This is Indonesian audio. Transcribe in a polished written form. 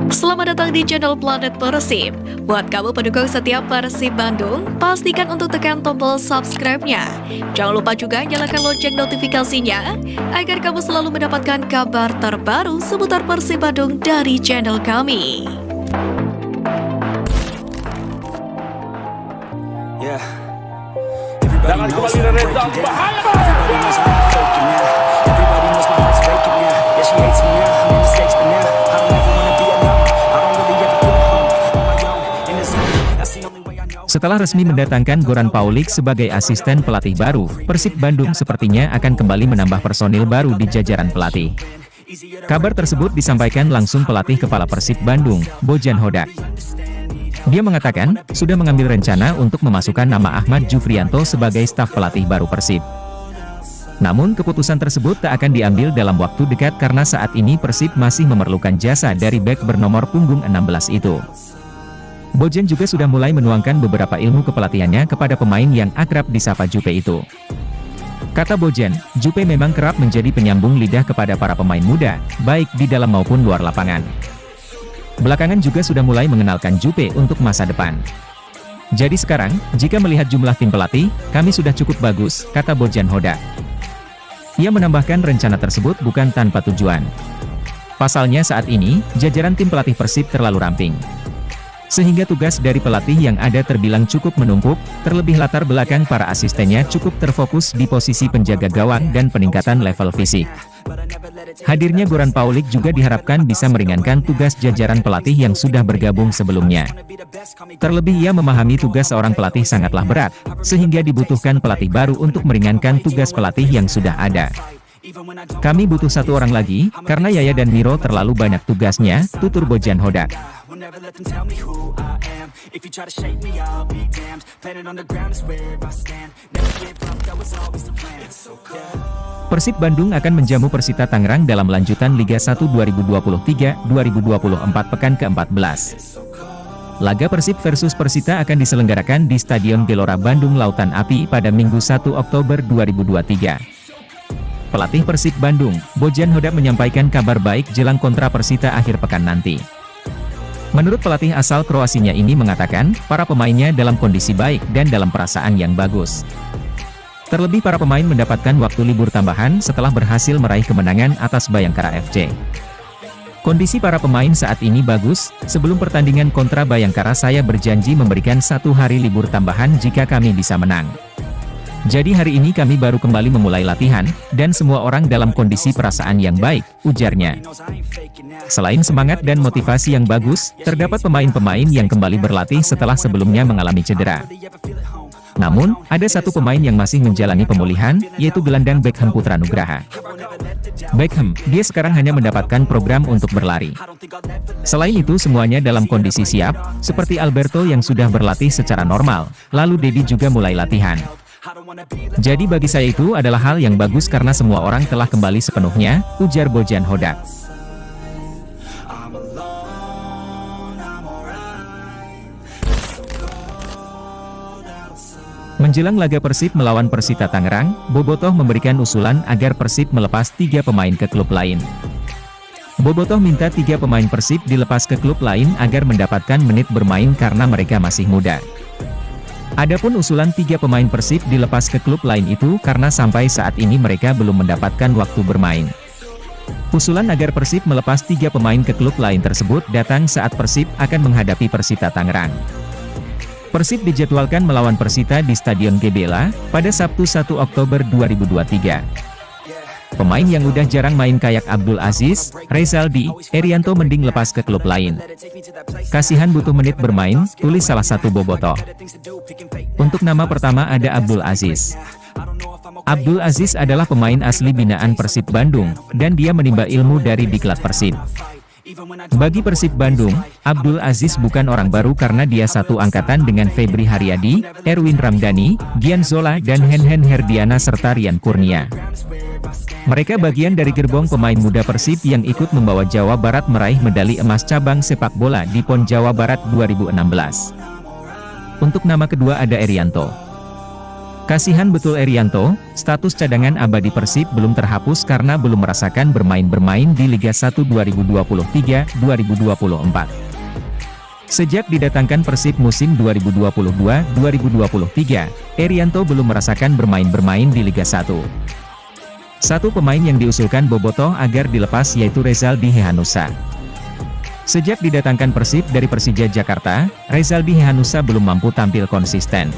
Selamat datang di channel Planet Persib. Buat kamu pendukung setiap Persib Bandung, pastikan untuk tekan tombol subscribe-nya. Jangan lupa juga nyalakan lonceng notifikasinya, agar kamu selalu mendapatkan kabar terbaru seputar Persib Bandung dari channel kami. Jangan kembali Reza, bahaya. Setelah resmi mendatangkan Goran Paulik sebagai asisten pelatih baru, Persib Bandung sepertinya akan kembali menambah personil baru di jajaran pelatih. Kabar tersebut disampaikan langsung pelatih kepala Persib Bandung, Bojan Hodak. Dia mengatakan, sudah mengambil rencana untuk memasukkan nama Ahmad Jufrianto sebagai staf pelatih baru Persib. Namun keputusan tersebut tak akan diambil dalam waktu dekat karena saat ini Persib masih memerlukan jasa dari bek bernomor punggung 16 itu. Bojan juga sudah mulai menuangkan beberapa ilmu kepelatihannya kepada pemain yang akrab disapa Jupe itu. Kata Bojan, Jupe memang kerap menjadi penyambung lidah kepada para pemain muda, baik di dalam maupun luar lapangan. Belakangan juga sudah mulai mengenalkan Jupe untuk masa depan. Jadi sekarang, jika melihat jumlah tim pelatih, kami sudah cukup bagus, kata Bojan Hodak. Ia menambahkan rencana tersebut bukan tanpa tujuan. Pasalnya saat ini, jajaran tim pelatih Persib terlalu ramping. Sehingga tugas dari pelatih yang ada terbilang cukup menumpuk, terlebih latar belakang para asistennya cukup terfokus di posisi penjaga gawang dan peningkatan level fisik. Hadirnya Goran Paulik juga diharapkan bisa meringankan tugas jajaran pelatih yang sudah bergabung sebelumnya. Terlebih ia memahami tugas seorang pelatih sangatlah berat, sehingga dibutuhkan pelatih baru untuk meringankan tugas pelatih yang sudah ada. Kami butuh satu orang lagi, karena Yaya dan Miro terlalu banyak tugasnya, tutur Bojan Hodak. Persib Bandung akan menjamu Persita Tangerang dalam lanjutan Liga 1 2023-2024 pekan ke-14. Laga Persib versus Persita akan diselenggarakan di Stadion Gelora Bandung Lautan Api pada Minggu 1 Oktober 2023. Pelatih Persib Bandung, Bojan Hodak menyampaikan kabar baik jelang kontra Persita akhir pekan nanti. Menurut pelatih asal Kroasinya ini mengatakan, para pemainnya dalam kondisi baik dan dalam perasaan yang bagus. Terlebih para pemain mendapatkan waktu libur tambahan setelah berhasil meraih kemenangan atas Bayangkara FC. Kondisi para pemain saat ini bagus, sebelum pertandingan kontra Bayangkara saya berjanji memberikan 1 hari libur tambahan jika kami bisa menang. Jadi hari ini kami baru kembali memulai latihan, dan semua orang dalam kondisi perasaan yang baik, ujarnya. Selain semangat dan motivasi yang bagus, terdapat pemain-pemain yang kembali berlatih setelah sebelumnya mengalami cedera. Namun, ada satu pemain yang masih menjalani pemulihan, yaitu gelandang Beckham Putra Nugraha. Beckham, dia sekarang hanya mendapatkan program untuk berlari. Selain itu semuanya dalam kondisi siap, seperti Alberto yang sudah berlatih secara normal, lalu Dedi juga mulai latihan. Jadi bagi saya itu adalah hal yang bagus karena semua orang telah kembali sepenuhnya, ujar Bojan Hodak. Menjelang laga Persib melawan Persita Tangerang, Bobotoh memberikan usulan agar Persib melepas 3 pemain ke klub lain. Bobotoh minta 3 pemain Persib dilepas ke klub lain agar mendapatkan menit bermain karena mereka masih muda. Adapun usulan 3 pemain Persib dilepas ke klub lain itu karena sampai saat ini mereka belum mendapatkan waktu bermain. Usulan agar Persib melepas 3 pemain ke klub lain tersebut datang saat Persib akan menghadapi Persita Tangerang. Persib dijadwalkan melawan Persita di Stadion GBLA pada Sabtu 1 Oktober 2023. Pemain yang udah jarang main kayak Abdul Aziz, Rezaldi, Erianto mending lepas ke klub lain. Kasihan butuh menit bermain, tulis salah satu Bobotoh. Untuk nama pertama ada Abdul Aziz. Abdul Aziz adalah pemain asli binaan Persib Bandung, dan dia menimba ilmu dari diklat Persib. Bagi Persib Bandung, Abdul Aziz bukan orang baru karena dia satu angkatan dengan Febri Haryadi, Erwin Ramdhani, Gian Zola dan Henhen Herdiana serta Rian Kurnia. Mereka bagian dari gerbong pemain muda Persib yang ikut membawa Jawa Barat meraih medali emas cabang sepak bola di PON Jawa Barat 2016. Untuk nama kedua ada Erianto. Kasihan betul Erianto, status cadangan abadi Persib belum terhapus karena belum merasakan bermain di Liga 1 2023-2024. Sejak didatangkan Persib musim 2022-2023, Erianto belum merasakan bermain di Liga 1. Satu pemain yang diusulkan Bobotoh agar dilepas yaitu Rezaldi Hehanussa. Sejak didatangkan Persib dari Persija Jakarta, Rezaldi Hehanussa belum mampu tampil konsisten.